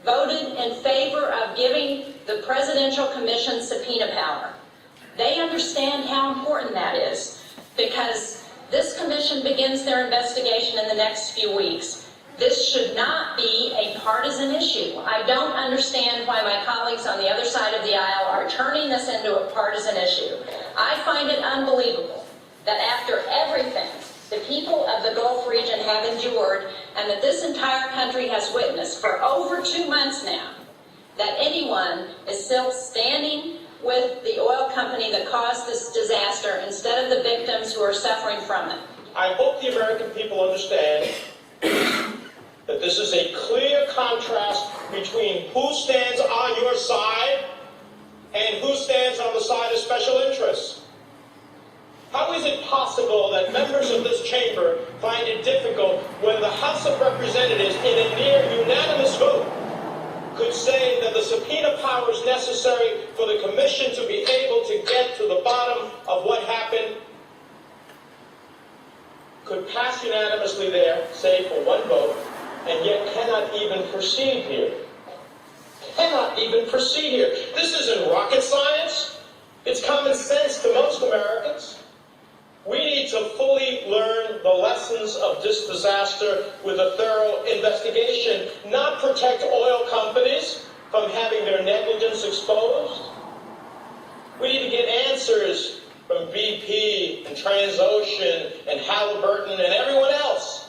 voted in favor of giving the Presidential Commission subpoena power. They understand how important that is, because this commission begins their investigation in the next few weeks. This should not be a partisan issue. I don't understand why my colleagues on the other side of the aisle are turning this into a partisan issue. I find it unbelievable that after everything the people of the Gulf region have endured, and that this entire country has witnessed for over 2 months now, that anyone is still standing with the oil company that caused this disaster instead of the victims who are suffering from it. I hope the American people understand that this is a clear contrast between who stands on your side and who stands on the side of special interests. How is it possible that members of this chamber find it difficult when the House of Representatives, in a near unanimous vote, could say that the subpoena powers necessary for the commission to be able to get to the bottom of what happened could pass unanimously there, save for one vote, and yet cannot even proceed here? Cannot even proceed here. This isn't rocket science. It's common sense to most Americans. We need to fully learn the lessons of this disaster with a thorough investigation, not protect oil companies from having their negligence exposed. We need to get answers from BP and Transocean and Halliburton and everyone else,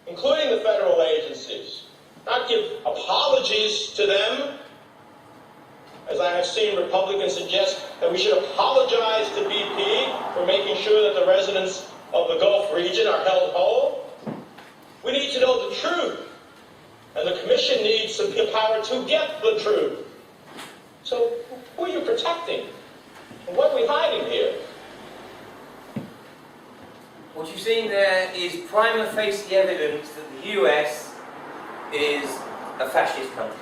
including the federal agencies. Not give apologies to them, as I have seen Republicans suggest that we should apologize to BP for making sure that the residents of the Gulf region are held whole. We need to know the truth, and the commission needs some power to get the truth. So who are you protecting? And what are we hiding here? What you've seen there is prima facie evidence that the US is a fascist country.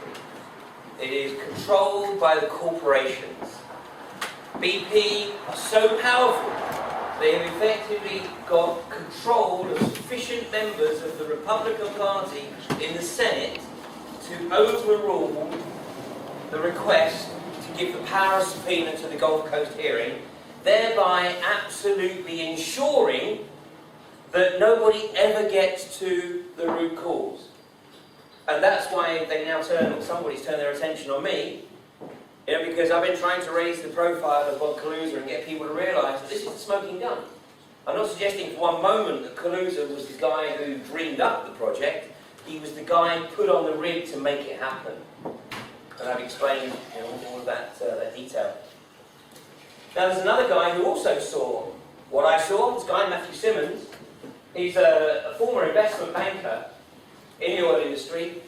It is controlled by the corporations. BP are so powerful, they have effectively got control of sufficient members of the Republican Party in the Senate to overrule the request to give the power of subpoena to the Gulf Coast hearing, thereby absolutely ensuring that nobody ever gets to the root cause. And that's why they now somebody's turned their attention on me, because I've been trying to raise the profile of Bob Kaluza and get people to realise that this is a smoking gun. I'm not suggesting for one moment that Kaluza was the guy who dreamed up the project. He was the guy put on the rig to make it happen. And I've explained all of that detail. Now there's another guy who also saw what I saw, this guy Matthew Simmons. He's a former investment banker in the oil industry.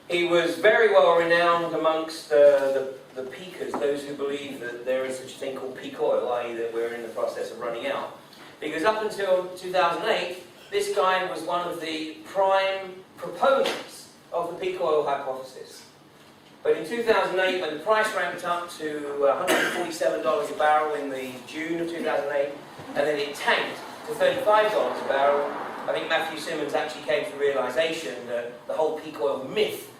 He was very well renowned amongst the peakers, those who believe that there is such a thing called peak oil, i.e. that we're in the process of running out. Because up until 2008, this guy was one of the prime proponents of the peak oil hypothesis. But in 2008, when the price ramped up to $147 a barrel in the June of 2008, and then it tanked to $35 a barrel, I think Matthew Simmons actually came to the realization that the whole peak oil myth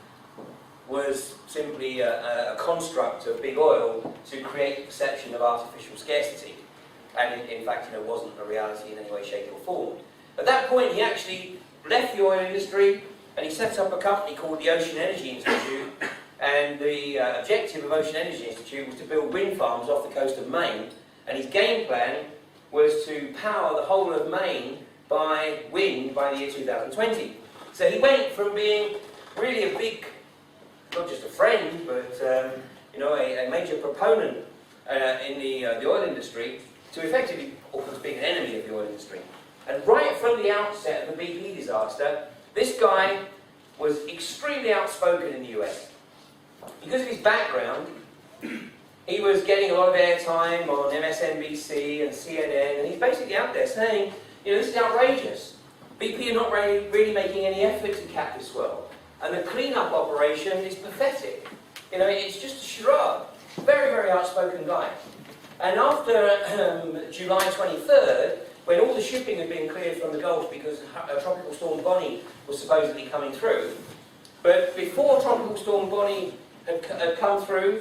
was simply a construct of big oil to create the perception of artificial scarcity. And in fact, wasn't a reality in any way, shape or form. At that point, he actually left the oil industry and he set up a company called the Ocean Energy Institute. And the objective of Ocean Energy Institute was to build wind farms off the coast of Maine. And his game plan was to power the whole of Maine by wind by the year 2020. So he went from being really a big, not just a friend, but a major proponent in the oil industry to effectively almost being an enemy of the oil industry. And right from the outset of the BP disaster, this guy was extremely outspoken in the US. Because of his background, he was getting a lot of airtime on MSNBC and CNN, and he's basically out there saying, this is outrageous. BP are not really making any effort to cap this well. And the cleanup operation is pathetic. It's just a charade. Very, very outspoken guy. And after July 23rd, when all the shipping had been cleared from the Gulf because Tropical Storm Bonnie was supposedly coming through, But before Tropical Storm Bonnie had come through,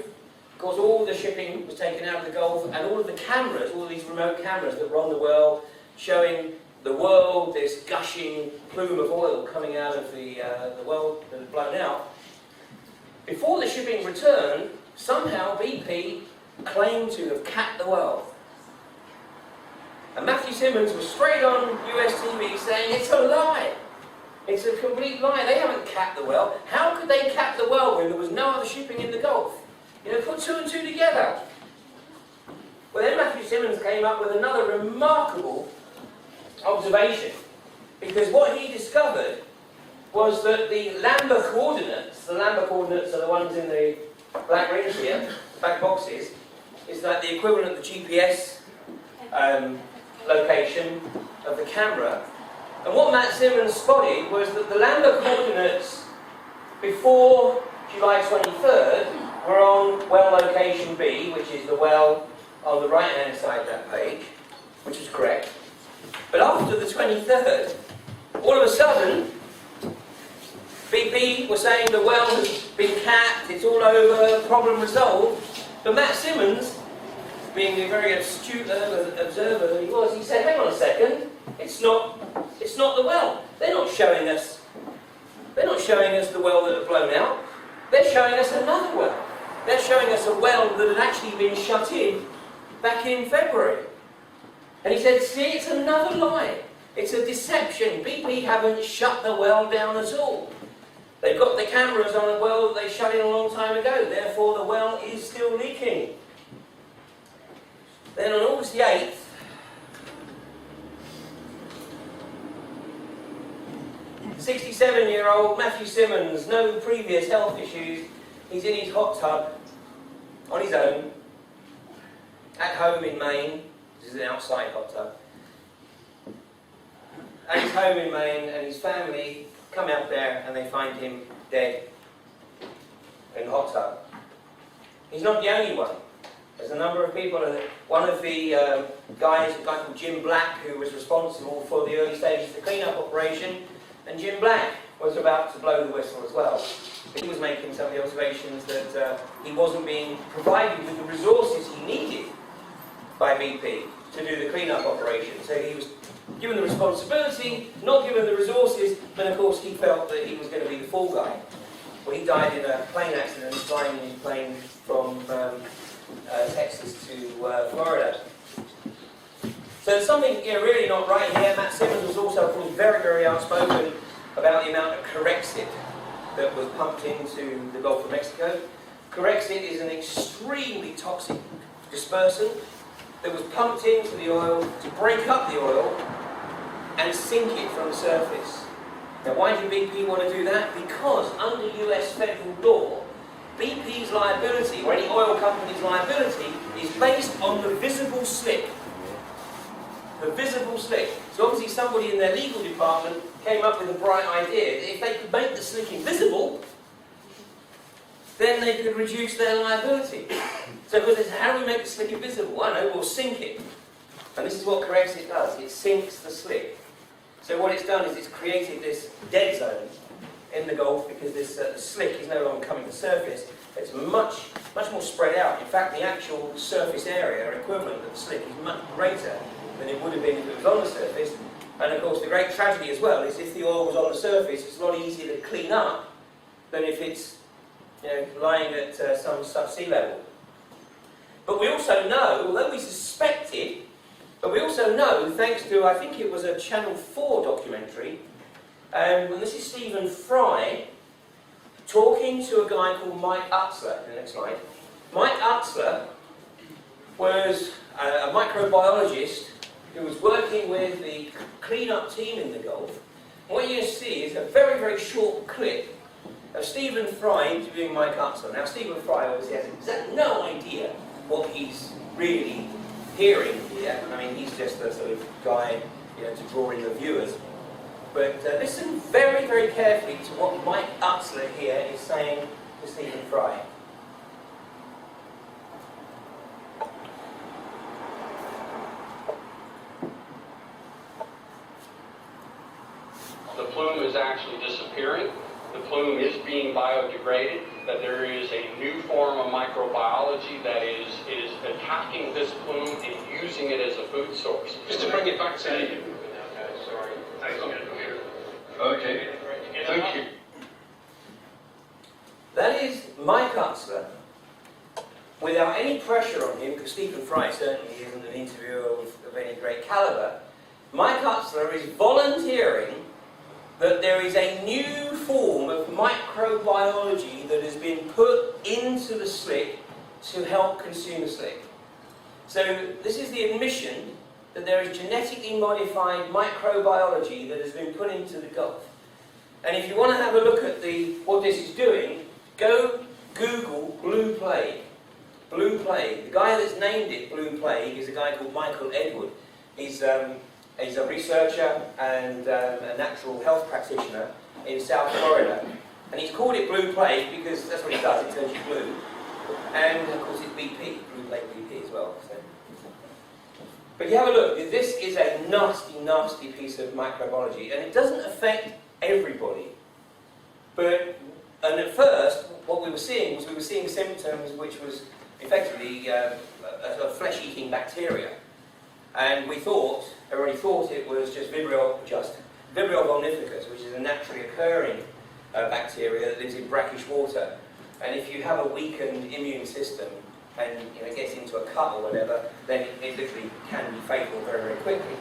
of course all the shipping was taken out of the Gulf, and all of the cameras, all of these remote cameras that were on the well, showing the world this gushing plume of oil coming out of the well that had blown out. Before the shipping returned, somehow BP claimed to have capped the well. And Matthew Simmons was straight on US TV saying it's a lie. It's a complete lie. They haven't capped the well. How could they cap the well when there was no other shipping in the Gulf? You know, put two and two together. Well, then Matthew Simmons came up with another remarkable observation, because what he discovered was that the Lambda coordinates are the ones in the black rings here, black boxes, is that the equivalent of the GPS location of the camera. And what Matt Simmons spotted was that the Lambda coordinates before July 23rd were on well location B, which is the well on the right-hand side of that page, which is correct. But after the 23rd, all of a sudden, BP was saying the well has been capped, it's all over, problem resolved. But Matt Simmons, being a very astute observer that he was, he said, hang on a second, it's not the well. They're not showing us the well that had blown out. They're showing us another well. They're showing us a well that had actually been shut in back in February. And he said, see, it's another lie. It's a deception. BP haven't shut the well down at all. They've got the cameras on a well that they shut in a long time ago. Therefore, the well is still leaking. Then on August the 8th, "67-year-old Matthew Simmons, no previous health issues. He's in his hot tub, on his own, at home in Maine." This is an outside hot tub. At his home in Maine, and his family come out there and they find him dead in the hot tub. He's not the only one. There's a number of people. One of the guys, a guy called Jim Black, who was responsible for the early stages of the cleanup operation, and Jim Black was about to blow the whistle as well. He was making some of the observations that he wasn't being provided with the resources he needed by BP to do the cleanup operation. So he was given the responsibility, not given the resources, but of course he felt that he was going to be the fall guy. Well, he died in a plane accident, flying in a plane from Texas to Florida. So there's something really not right here. Matt Simmons was also very, very outspoken about the amount of Corexit that was pumped into the Gulf of Mexico. Corexit is an extremely toxic dispersant that was pumped into the oil to break up the oil and sink it from the surface. Now, why did BP want to do that? Because under US federal law, BP's liability, or any oil company's liability, is based on the visible slick. The visible slick. So obviously somebody in their legal department came up with a bright idea that if they could make the slick invisible, then they could reduce their liability. So how do we make the slick invisible? I know, we'll sink it. And this is what Corexit does. It sinks the slick. So what it's done is it's created this dead zone in the Gulf because this slick is no longer coming to the surface. It's much more spread out. In fact, the actual surface area equivalent of the slick is much greater than it would have been if it was on the surface. And of course, the great tragedy as well is if the oil was on the surface, it's a lot easier to clean up than if it's lying at some sub-sea level. But we also know, although we suspected, but we also know, thanks to, I think it was a Channel 4 documentary, and this is Stephen Fry talking to a guy called Mike Utzler. The next slide. Mike Utzler was a microbiologist who was working with the cleanup team in the Gulf. And what you're going to see is a very, very short clip of Stephen Fry interviewing Mike Utzler. Now, Stephen Fry obviously has exactly no idea what he's really hearing here. I mean, he's just a sort of guy, to draw in the viewers. But listen very, very carefully to what Mike Utzler here is saying to Stephen Fry. The plume is actually disappearing. The plume is being biodegraded, that there is a new form of microbiology that is attacking this plume and using it as a food source. Just to bring it back to Thank you. you. Sorry. Thanks, Commissioner. Okay, thank you. That is my councillor, without any pressure on him, because Stephen Fry certainly isn't an interviewer of any great calibre. My councillor is volunteering that there is a new form of microbiology that has been put into the slick to help consumer slick. So this is the admission that there is genetically modified microbiology that has been put into the Gulf. And if you want to have a look at what this is doing, go Google blue plague. Blue plague. The guy that's named it blue plague is a guy called Michael Edward. He's a researcher and a natural health practitioner in South Florida. And he's called it blue plague because that's what it does, it turns you blue. And of course it's BP, blue plague BP as well. So. But you have a look, this is a nasty, nasty piece of microbiology, and it doesn't affect everybody. And at first, what we were seeing symptoms which was effectively a flesh-eating bacteria. And everybody thought it was just Vibrio vulnificus, which is a naturally occurring bacteria that lives in brackish water. And if you have a weakened immune system and it gets into a cut or whatever, then it literally can be fatal very, very quickly.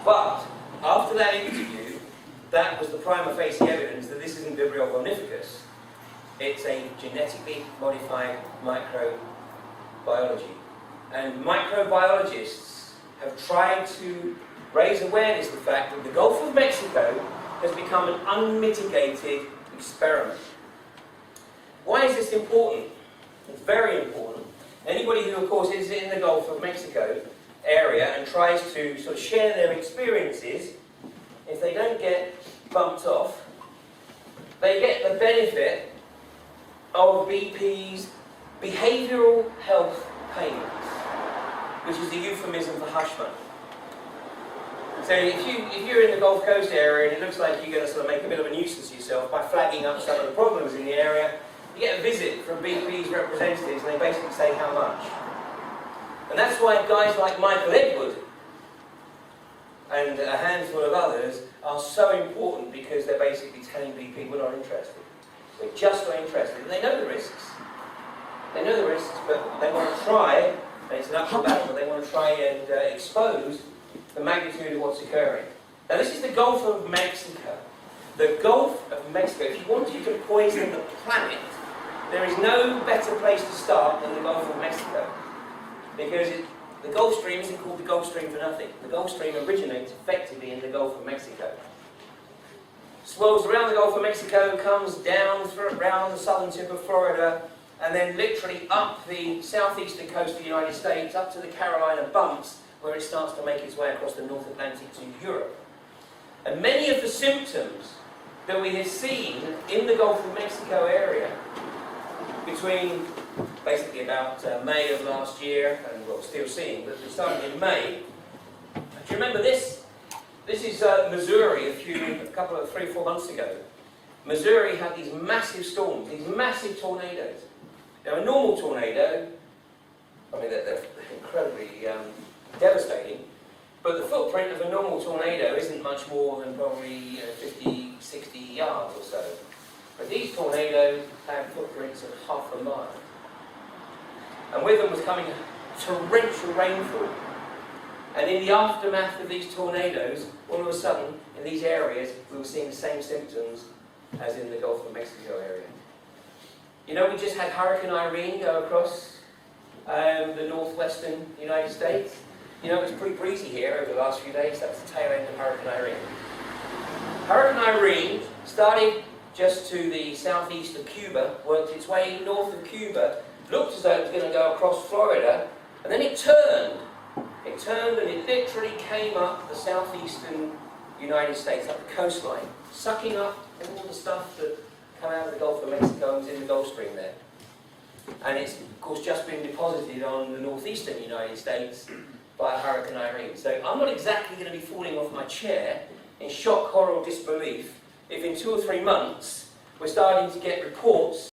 But after that interview, that was the prima facie evidence that this isn't Vibrio vulnificus. It's a genetically modified microbiology. And microbiologists have tried to raise awareness of the fact that the Gulf of Mexico has become an unmitigated experiment. Why is this important? It's very important. Anybody who, of course, is in the Gulf of Mexico area and tries to sort of share their experiences, if they don't get bumped off, they get the benefit of BP's behavioural health payments, which is the euphemism for hush money. So if you're in the Gulf Coast area and it looks like you're going to sort of make a bit of a nuisance of yourself by flagging up some of the problems in the area, you get a visit from BP's representatives and they basically say how much. And that's why guys like Michael Edward and a handful of others are so important, because they're basically telling BP we're not interested. We're just not interested. And they know the risks. They know the risks, but they want to try, and it's an uphill battle, but they want to try and expose the magnitude of what's occurring. Now this is the Gulf of Mexico. The Gulf of Mexico, if you wanted to poison the planet, there is no better place to start than the Gulf of Mexico. Because the Gulf Stream isn't called the Gulf Stream for nothing. The Gulf Stream originates effectively in the Gulf of Mexico. Swirls around the Gulf of Mexico, comes down around the southern tip of Florida, and then literally up the southeastern coast of the United States, up to the Carolina Bumps, where it starts to make its way across the North Atlantic to Europe. And many of the symptoms that we have seen in the Gulf of Mexico area between basically about May of last year, and we're still seeing, but we started in May. Do you remember this? This is Missouri a couple of 3 or 4 months ago. Missouri had these massive storms, these massive tornadoes. Now a normal tornado, I mean they're incredibly devastating, but the footprint of a normal tornado isn't much more than probably 50, 60 yards or so. But these tornadoes had footprints of half a mile. And with them was coming torrential rainfall. And in the aftermath of these tornadoes, all of a sudden, in these areas, we were seeing the same symptoms as in the Gulf of Mexico area. You know, we just had Hurricane Irene go across the northwestern United States. You know, it was pretty breezy here over the last few days. That was the tail end of Hurricane Irene. Hurricane Irene started just to the southeast of Cuba, worked its way north of Cuba, looked as though it was going to go across Florida, and then it turned. It turned and it literally came up the southeastern United States, up the coastline, sucking up all the stuff that come out of the Gulf of Mexico and was in the Gulf Stream there. And it's, of course, just been deposited on the northeastern United States by Hurricane Irene. So I'm not exactly going to be falling off my chair in shock, horror, or disbelief if in 2 or 3 months we're starting to get reports